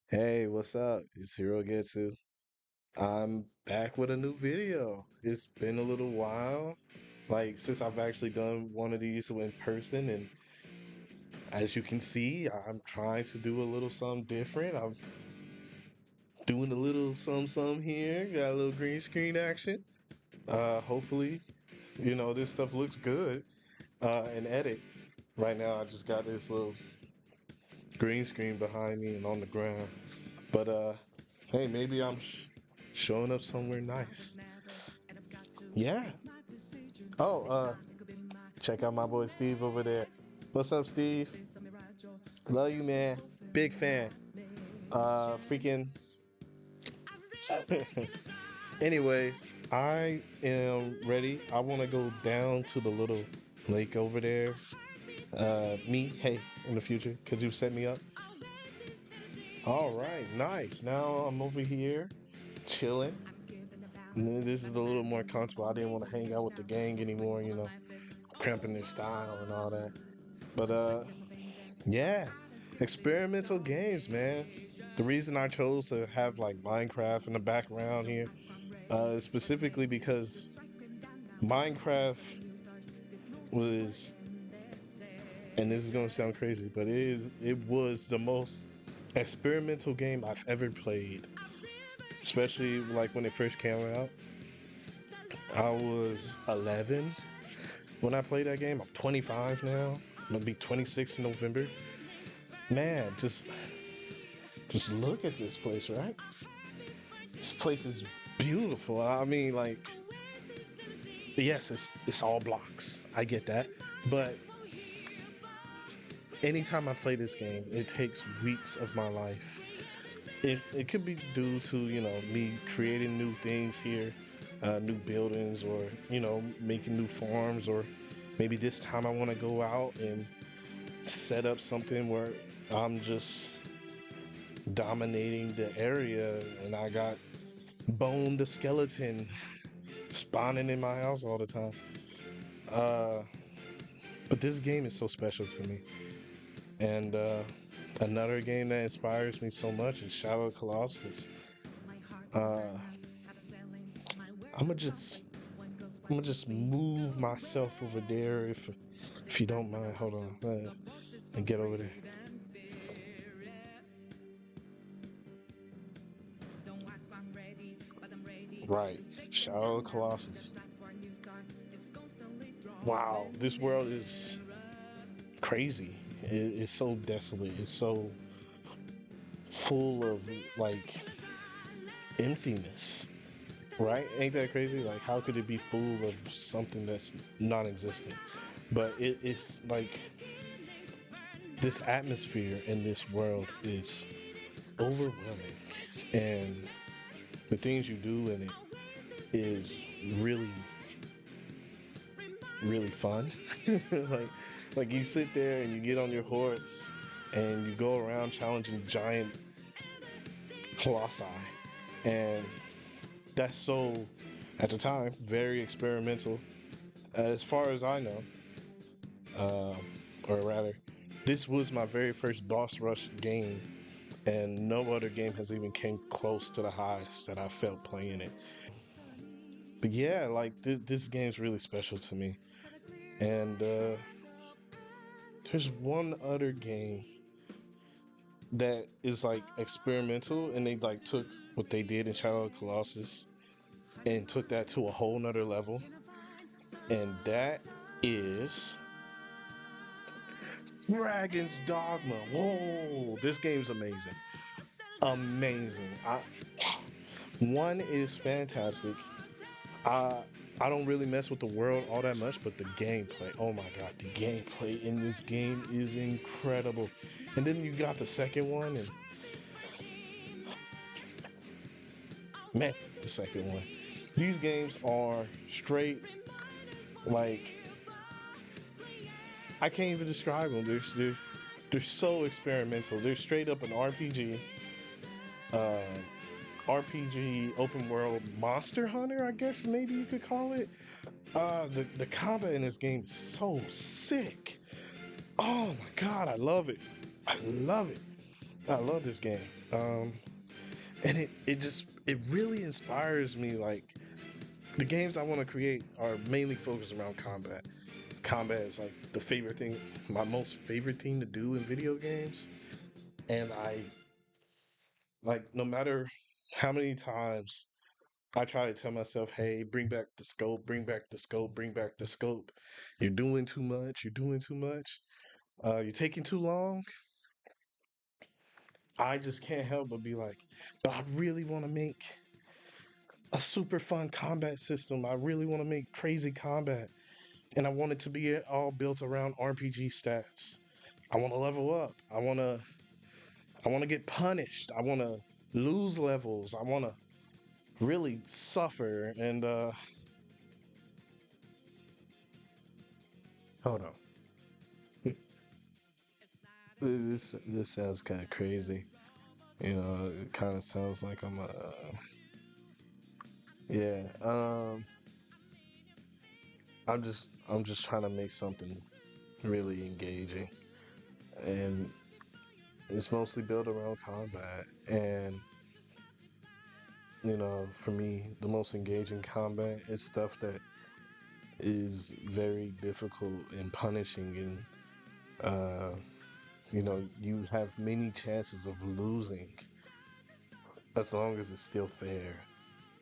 Hey, what's up? It's Hirogetsu. I'm back with a new video. It's been a little while, like since I've actually done one of these in person, and as you can see, I'm trying to do a little something different. I'm doing a little some here, got a little green screen action. Hopefully, this stuff looks good. And edit. Right now I just got this little green screen behind me and on the ground. But hey, maybe I'm showing up somewhere nice. Yeah. Oh, check out my boy Steve over there. What's up, Steve? Love you, man. Big fan. Freaking. Anyways, I am ready. I want to go down to the little lake over there. Hey, in the future, could you set me up? All right, nice. Now I'm over here chilling. And then this is a little more comfortable. I didn't want to hang out with the gang anymore, cramping their style and all that. But yeah, experimental games, man. The reason I chose to have like Minecraft in the background here, is specifically because Minecraft was, and this is gonna sound crazy, but it was the most experimental game I've ever played. Especially like when it first came out. I was 11 when I played that game. I'm 25 now. I'm gonna be 26 in November. Man, just look at this place, right? This place is beautiful. I mean, like, yes, it's all blocks. I get that, but anytime I play this game, it takes weeks of my life. It could be due to me creating new things here, new buildings, or making new farms, or maybe this time I want to go out and set up something where I'm just dominating the area, and I got Bone the Skeleton spawning in my house all the time. Uh, but this game is so special to me. And another game that inspires me so much is Shadow of Colossus. Uh, I'm gonna just I'm gonna just move myself over there if you don't mind. Hold on, and get over there. Right, Shadow of Colossus. Wow, this world is crazy. It's so desolate. It's so full of like emptiness. Right? Ain't that crazy? Like, how could it be full of something that's non-existent? But it's like this atmosphere in this world is overwhelming, and the things you do in it is really, really fun. like, like you sit there and you get on your horse and you go around challenging giant colossi, and that's so, at the time, very experimental. As far as I know, um, or rather, this was my very first boss rush game, and no other game has even came close to the highs that I felt playing it. But yeah, like this game's really special to me. And there's one other game that is like experimental, and they like took what they did in Shadow of Colossus and took that to a whole nother level, and that is Dragon's Dogma. Whoa, this game's amazing. Amazing. One is fantastic. I I don't really mess with the world all that much, but the gameplay, oh my god, the gameplay in this game is incredible. And then you got the second one, and man, the second one. These games are straight, like, I can't even describe them. They're so experimental. They're straight up an RPG. Uh, RPG open world Monster Hunter, I guess maybe you could call it. The combat in this game is so sick. Oh my god, I love it. I love it. I love this game. And it really inspires me. Like the games I want to create are mainly focused around combat. Combat is like the favorite thing, my most favorite thing to do in video games. And I like no matter how many times I try to tell myself, hey, bring back the scope, bring back the scope, bring back the scope. You're doing too much, you're doing too much. You're taking too long. I just can't help but be like, but I really want to make a super fun combat system. I really want to make crazy combat. And I want it to be all built around RPG stats. I want to level up. I want to get punished. I want to lose levels. I want to really suffer. And hold on. This sounds kind of crazy. You know, it kind of sounds like I'm yeah. I'm just trying to make something really engaging, and it's mostly built around combat. And for me, the most engaging combat is stuff that is very difficult and punishing, and you have many chances of losing as long as it's still fair.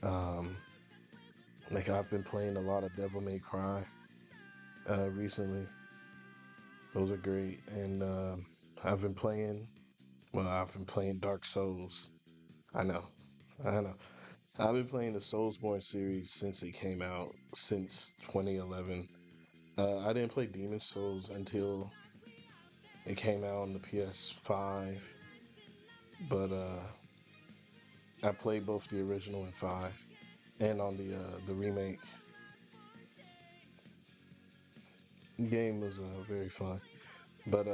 Um, like I've been playing a lot of Devil May Cry recently. Those are great, and I've been playing. Well, I've been playing Dark Souls. I know, I know. I've been playing the Soulsborne series since it came out, since 2011. I didn't play Demon Souls until it came out on the PS5, but I played both the original and five, and on the remake. Game was very fun, but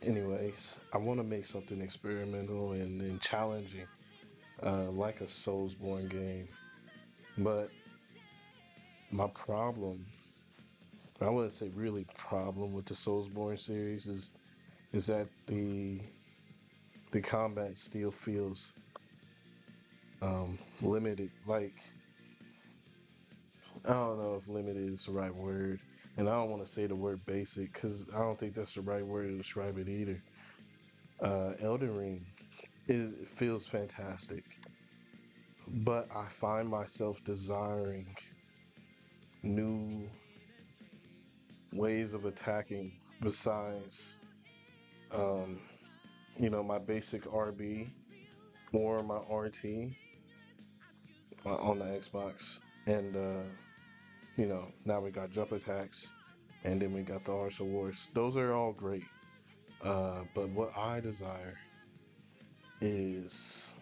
anyways, I want to make something experimental and challenging, like a Soulsborne game. But my problem, I wouldn't say really problem with the Soulsborne series is that the combat still feels limited. Like I don't know if limited is the right word, and I don't want to say the word basic because I don't think that's the right word to describe it either. Elden Ring, it feels fantastic, but I find myself desiring new ways of attacking besides, um, my basic RB or my RT on the Xbox, and now we got jump attacks, and then we got the Arts Wars. Those are all great, but what I desire is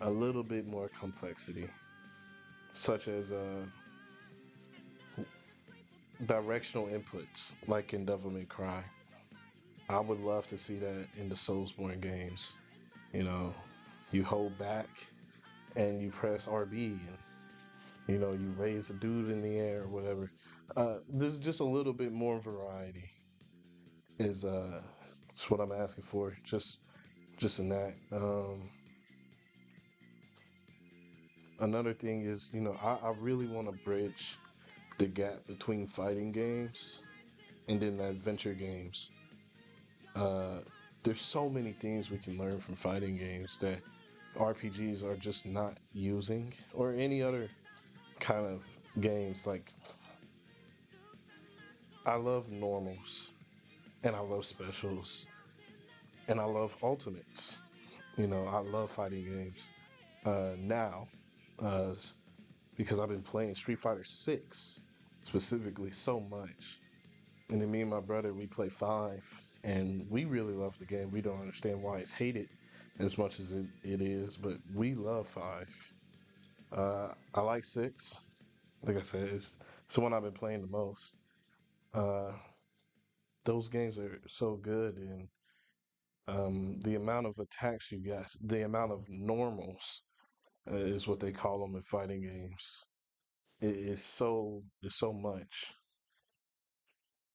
a little bit more complexity, such as directional inputs, like in Devil May Cry. I would love to see that in the Soulsborne games. You know, you hold back and you press RB, and you raise a dude in the air or whatever. There's just a little bit more variety. Is what I'm asking for. Just in that. Another thing is, I really want to bridge the gap between fighting games and then adventure games. Uh, there's so many things we can learn from fighting games that RPGs are just not using, or any other kind of games. Like, I love normals, and I love specials, and I love ultimates. I love fighting games. Now, uh, because I've been playing Street Fighter 6 specifically so much. And then me and my brother, we play 5, and we really love the game. We don't understand why it's hated as much as it is, but we love 5. I like 6. Like I said, it's the one I've been playing the most. Uh, those games are so good, and the amount of attacks you get, the amount of normals is what they call them in fighting games. It's so much.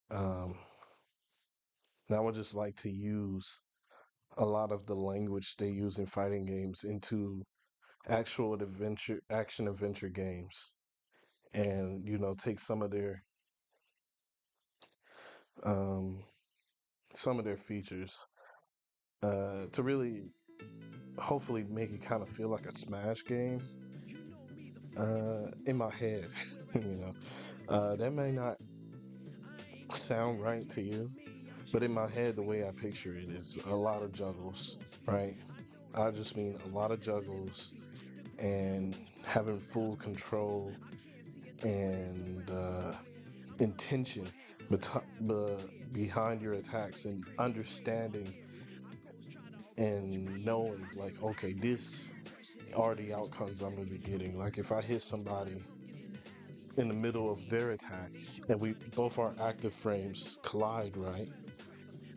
Um, and I would just like to use a lot of the language they use in fighting games into actual adventure, action adventure games, and take um, some of their features to really hopefully make it kind of feel like a Smash game in my head. you know, that may not sound right to you, but in my head, the way I picture it is a lot of juggles, right? I just mean a lot of juggles and having full control and intention behind your attacks and understanding and knowing, like, okay, this are the outcomes I'm going to be getting. Like, if I hit somebody in the middle of their attack and we both our active frames collide, right?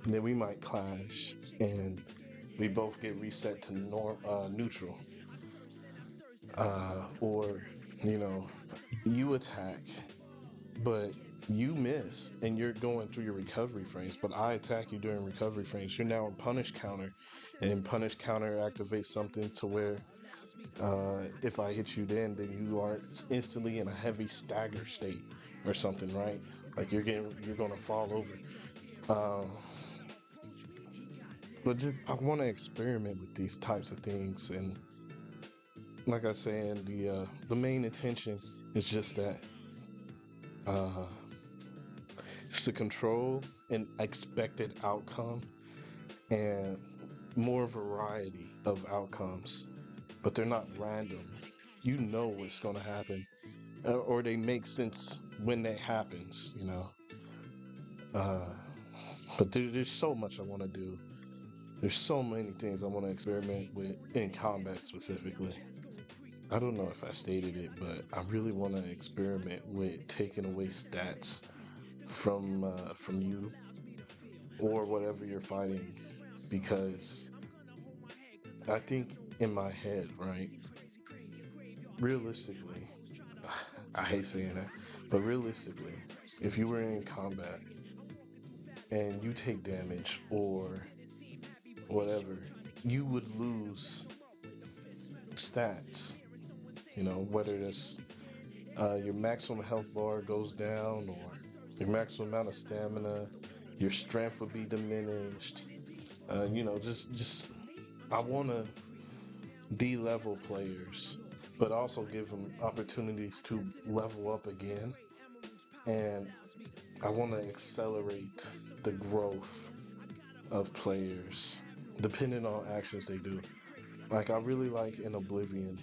And then we might clash and we both get reset to neutral. Or, you know, you attack, but you miss and you're going through your recovery frames, but I attack you during recovery frames. You're now in punish counter, and punish counter activates something to where if I hit you then you are instantly in a heavy stagger state or something, right? Like you're gonna fall over. Um, but just I want to experiment with these types of things, and like I said, the main intention is just that uh, it's to control an expected outcome and more variety of outcomes, but they're not random. You know what's going to happen, or they make sense when that happens. Uh, but there's so much I want to do. There's so many things I want to experiment with in combat specifically. I don't know if I stated it, but I really want to experiment with taking away stats from you or whatever you're fighting, because I think in my head, right, realistically, I hate saying that, but realistically, if you were in combat and you take damage or whatever, you would lose stats. Whether it's your maximum health bar goes down or your maximum amount of stamina, your strength would be diminished. Just I want to de-level players, but also give them opportunities to level up again. And I want to accelerate the growth of players depending on actions they do. Like, I really like in Oblivion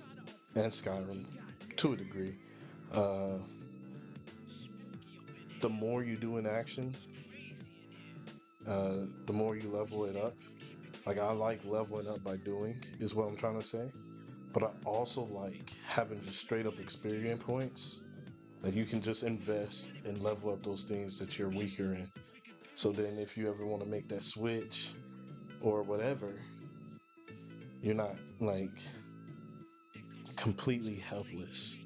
and Skyrim to a degree. Uh, the more you do in action, the more you level it up. Like, I like leveling up by doing, is what I'm trying to say. But I also like having just straight up experience points that you can just invest and level up those things that you're weaker in. So then if you ever want to make that switch or whatever, you're not like completely helpless.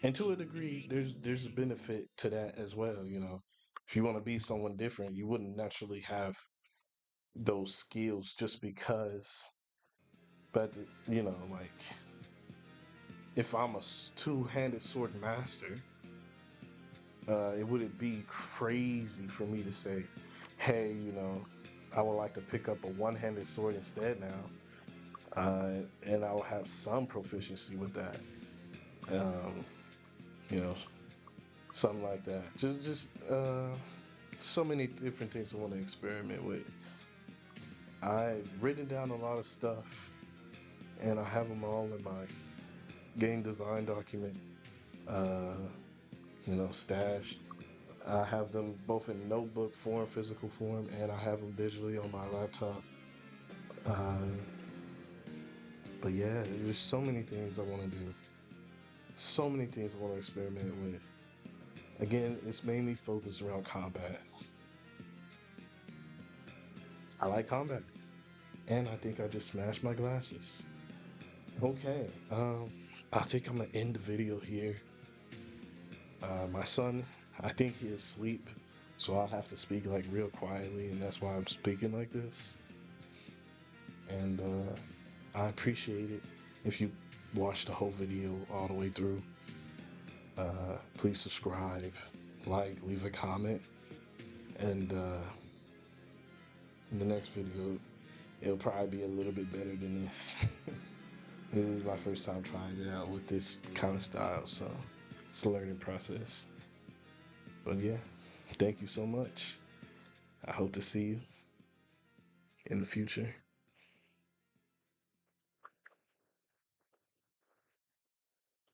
And to a degree, there's a benefit to that as well. If you want to be someone different, you wouldn't naturally have those skills just because. But like, if I'm a two-handed sword master, it wouldn't be crazy for me to say, hey, I would like to pick up a one-handed sword instead now, and I'll have some proficiency with that. Um, you know, Something like that. Just so many different things I want to experiment with. I've written down a lot of stuff, and I have them all in my game design document. Uh, stashed. I have them both in notebook form, physical form, and I have them digitally on my laptop. Uh, but yeah, there's so many things I want to do. So many things I want to experiment with. Again, it's mainly focused around combat. I like combat. And I think I just smashed my glasses. Okay, I think I'm gonna end the video here. My son, I think he is asleep, so I'll have to speak like real quietly, and that's why I'm speaking like this. and I appreciate it if you watch the whole video all the way through. Please subscribe, like, leave a comment, and in the next video, it'll probably be a little bit better than this. This is my first time trying it out with this kind of style, so it's a learning process. But yeah, thank you so much. I hope to see you in the future.